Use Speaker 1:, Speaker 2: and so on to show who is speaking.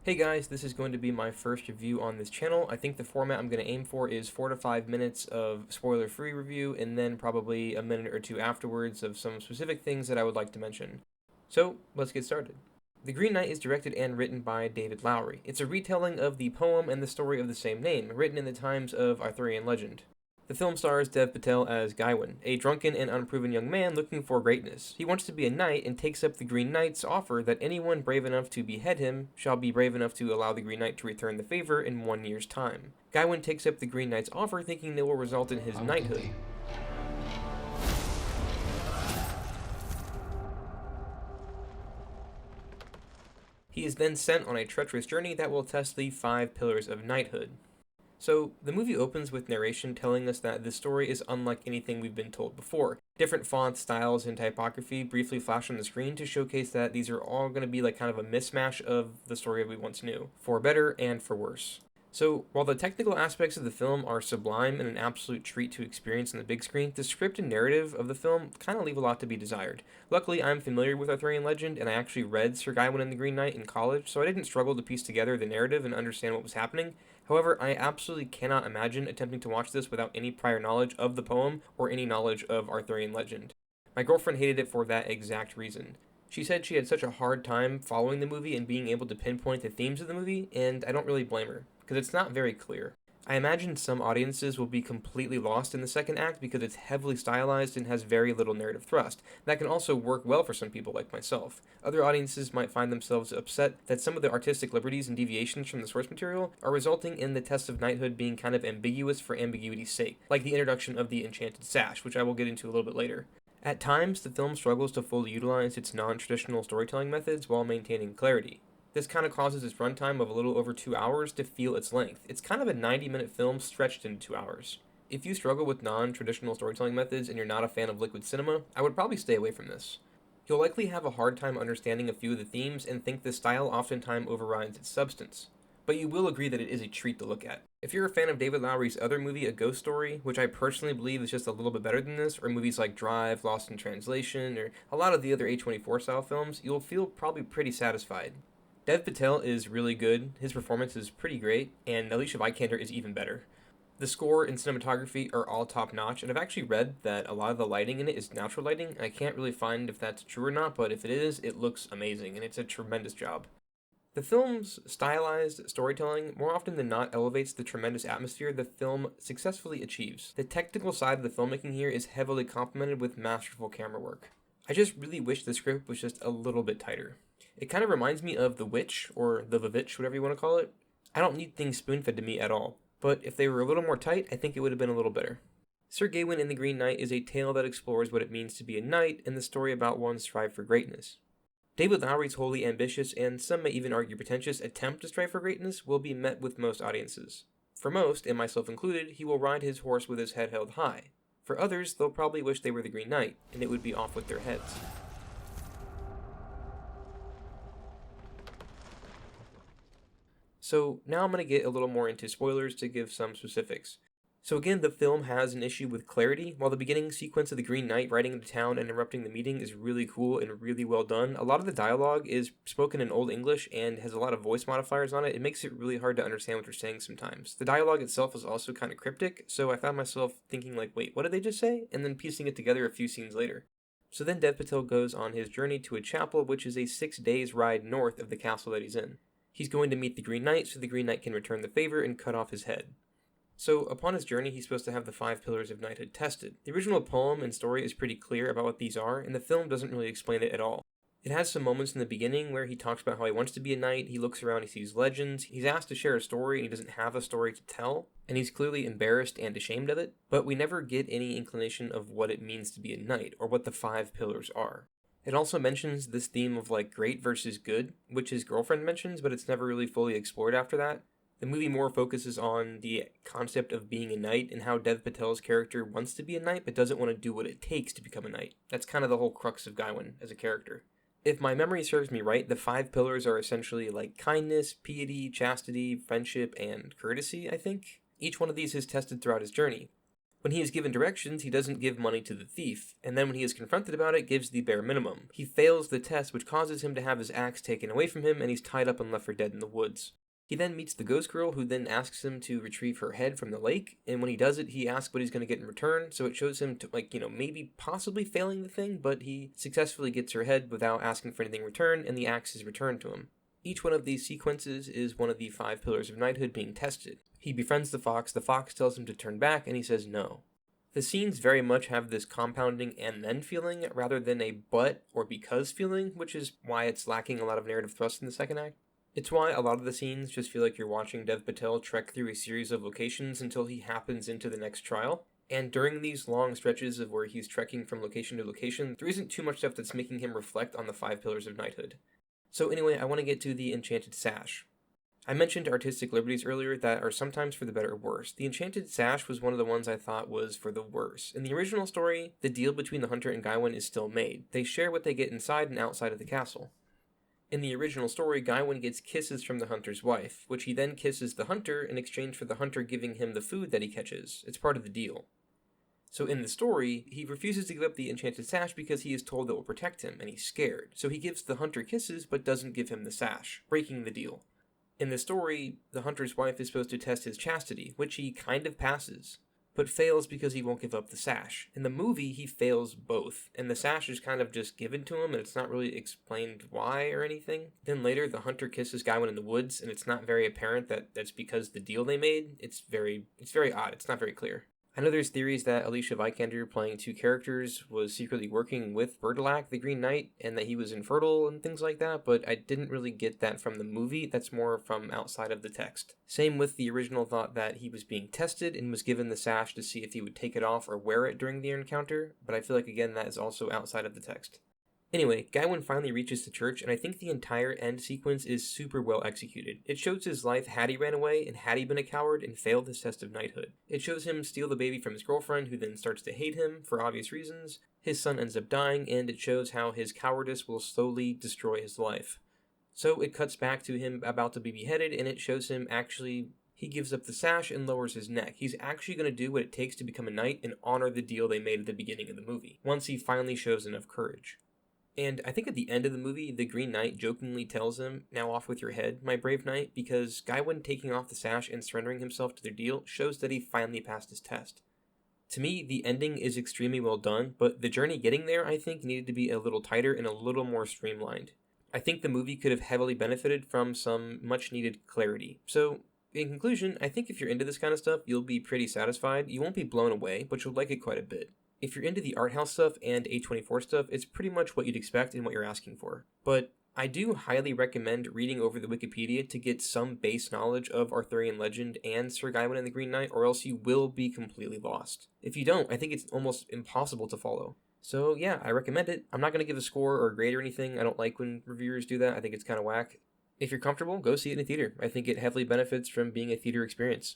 Speaker 1: Hey guys, this is going to be my first review on this channel. I think the format I'm going to aim for is 4 to 5 minutes of spoiler-free review and then probably a minute or two afterwards of some specific things that I would like to mention. So, let's get started. The Green Knight is directed and written by David Lowery. It's a retelling of the poem and the story of the same name, written in the times of Arthurian Legend. The film stars Dev Patel as Gawain, a drunken and unproven young man looking for greatness. He wants to be a knight and takes up the Green Knight's offer that anyone brave enough to behead him shall be brave enough to allow the Green Knight to return the favor in 1 year's time. Gawain takes up the Green Knight's offer thinking it will result in his knighthood. He is then sent on a treacherous journey that will test the 5 pillars of knighthood. So, the movie opens with narration telling us that this story is unlike anything we've been told before. Different fonts, styles, and typography briefly flash on the screen to showcase that these are all going to be like kind of a mismatch of the story we once knew, for better and for worse. So, while the technical aspects of the film are sublime and an absolute treat to experience on the big screen, the script and narrative of the film kind of leave a lot to be desired. Luckily, I'm familiar with Arthurian Legend, and I actually read Sir Gawain and the Green Knight in college, so I didn't struggle to piece together the narrative and understand what was happening. However, I absolutely cannot imagine attempting to watch this without any prior knowledge of the poem or any knowledge of Arthurian Legend. My girlfriend hated it for that exact reason. She said she had such a hard time following the movie and being able to pinpoint the themes of the movie, and I don't really blame her, because it's not very clear. I imagine some audiences will be completely lost in the second act because it's heavily stylized and has very little narrative thrust. That can also work well for some people like myself. Other audiences might find themselves upset that some of the artistic liberties and deviations from the source material are resulting in the test of knighthood being kind of ambiguous for ambiguity's sake, like the introduction of the enchanted sash, which I will get into a little bit later. At times, the film struggles to fully utilize its non-traditional storytelling methods while maintaining clarity. This kind of causes its runtime of a little over 2 hours to feel its length. It's kind of a 90-minute film stretched into 2 hours. If you struggle with non-traditional storytelling methods and you're not a fan of liquid cinema, I would probably stay away from this. You'll likely have a hard time understanding a few of the themes and think the style oftentimes overrides its substance. But you will agree that it is a treat to look at. If you're a fan of David Lowery's other movie, A Ghost Story, which I personally believe is just a little bit better than this, or movies like Drive, Lost in Translation, or a lot of the other A24 style films, you'll feel probably pretty satisfied. Dev Patel is really good, his performance is pretty great, and Alicia Vikander is even better. The score and cinematography are all top notch, and I've actually read that a lot of the lighting in it is natural lighting. I can't really find if that's true or not, but if it is, it looks amazing, and it's a tremendous job. The film's stylized storytelling more often than not elevates the tremendous atmosphere the film successfully achieves. The technical side of the filmmaking here is heavily complemented with masterful camera work. I just really wish the script was just a little bit tighter. It kind of reminds me of The Witch, or The Vavitch, whatever you want to call it. I don't need things spoon-fed to me at all, but if they were a little more tight, I think it would have been a little better. Sir Gawain and the Green Knight is a tale that explores what it means to be a knight and the story about one's strive for greatness. David Lowery's wholly ambitious, and some may even argue pretentious, attempt to strive for greatness will be met with most audiences. For most, and myself included, he will ride his horse with his head held high. For others, they'll probably wish they were the Green Knight, and it would be off with their heads. So now I'm going to get a little more into spoilers to give some specifics. So again, the film has an issue with clarity. While the beginning sequence of the Green Knight riding into town and interrupting the meeting is really cool and really well done, a lot of the dialogue is spoken in Old English and has a lot of voice modifiers on it. It makes it really hard to understand what they're saying sometimes. The dialogue itself is also kind of cryptic, so I found myself thinking like, wait, what did they just say? And then piecing it together a few scenes later. So then Dev Patel goes on his journey to a chapel which is a 6 days ride north of the castle that he's in. He's going to meet the Green Knight so the Green Knight can return the favor and cut off his head. So, upon his journey, he's supposed to have the 5 pillars of knighthood tested. The original poem and story is pretty clear about what these are, and the film doesn't really explain it at all. It has some moments in the beginning where he talks about how he wants to be a knight, he looks around, he sees legends, he's asked to share a story, and he doesn't have a story to tell, and he's clearly embarrassed and ashamed of it, but we never get any inclination of what it means to be a knight, or what the 5 pillars are. It also mentions this theme of like great versus good, which his girlfriend mentions, but it's never really fully explored after that. The movie more focuses on the concept of being a knight and how Dev Patel's character wants to be a knight but doesn't want to do what it takes to become a knight. That's kind of the whole crux of Gawain as a character. If my memory serves me right, the 5 pillars are essentially like kindness, piety, chastity, friendship, and courtesy, I think. Each one of these is tested throughout his journey. When he is given directions, he doesn't give money to the thief, and then when he is confronted about it, gives the bare minimum. He fails the test, which causes him to have his axe taken away from him, and he's tied up and left for dead in the woods. He then meets the ghost girl, who then asks him to retrieve her head from the lake, and when he does it, he asks what he's going to get in return, so it shows him to, maybe possibly failing the thing, but he successfully gets her head without asking for anything in return, and the axe is returned to him. Each one of these sequences is one of the 5 pillars of knighthood being tested. He befriends the fox tells him to turn back, and he says no. The scenes very much have this compounding and then feeling, rather than a but or because feeling, which is why it's lacking a lot of narrative thrust in the second act. It's why a lot of the scenes just feel like you're watching Dev Patel trek through a series of locations until he happens into the next trial. And during these long stretches of where he's trekking from location to location, there isn't too much stuff that's making him reflect on the 5 pillars of knighthood. So anyway, I want to get to the enchanted sash. I mentioned artistic liberties earlier that are sometimes for the better or worse. The enchanted sash was one of the ones I thought was for the worse. In the original story, the deal between the hunter and Gawain is still made. They share what they get inside and outside of the castle. In the original story, Gawain gets kisses from the hunter's wife, which he then kisses the hunter in exchange for the hunter giving him the food that he catches. It's part of the deal. So in the story, he refuses to give up the enchanted sash because he is told it will protect him, and he's scared. So he gives the hunter kisses, but doesn't give him the sash, breaking the deal. In the story, the hunter's wife is supposed to test his chastity, which he kind of passes, but fails because he won't give up the sash. In the movie, he fails both, and the sash is kind of just given to him, and it's not really explained why or anything. Then later, the hunter kisses Gawain in the woods, and it's not very apparent that that's because the deal they made. It's very odd. It's not very clear. I know there's theories that Alicia Vikander, playing 2 characters, was secretly working with Bertilac, the Green Knight, and that he was infertile and things like that, but I didn't really get that from the movie. That's more from outside of the text. Same with the original thought that he was being tested and was given the sash to see if he would take it off or wear it during the encounter, but I feel like, again, that is also outside of the text. Anyway, Gawain finally reaches the church, and I think the entire end sequence is super well executed. It shows his life had he ran away, and had he been a coward and failed his test of knighthood. It shows him steal the baby from his girlfriend, who then starts to hate him, for obvious reasons. His son ends up dying, and it shows how his cowardice will slowly destroy his life. So it cuts back to him about to be beheaded, and it shows him he gives up the sash and lowers his neck. He's actually going to do what it takes to become a knight and honor the deal they made at the beginning of the movie, once he finally shows enough courage. And I think at the end of the movie, the Green Knight jokingly tells him, "Now off with your head, my brave knight," because Gawain taking off the sash and surrendering himself to their deal shows that he finally passed his test. To me, the ending is extremely well done, but the journey getting there, I think, needed to be a little tighter and a little more streamlined. I think the movie could have heavily benefited from some much-needed clarity. So, in conclusion, I think if you're into this kind of stuff, you'll be pretty satisfied. You won't be blown away, but you'll like it quite a bit. If you're into the art house stuff and A24 stuff, it's pretty much what you'd expect and what you're asking for. But I do highly recommend reading over the Wikipedia to get some base knowledge of Arthurian Legend and Sir Gawain and the Green Knight, or else you will be completely lost. If you don't, I think it's almost impossible to follow. So yeah, I recommend it. I'm not going to give a score or a grade or anything. I don't like when reviewers do that. I think it's kind of whack. If you're comfortable, go see it in a theater. I think it heavily benefits from being a theater experience.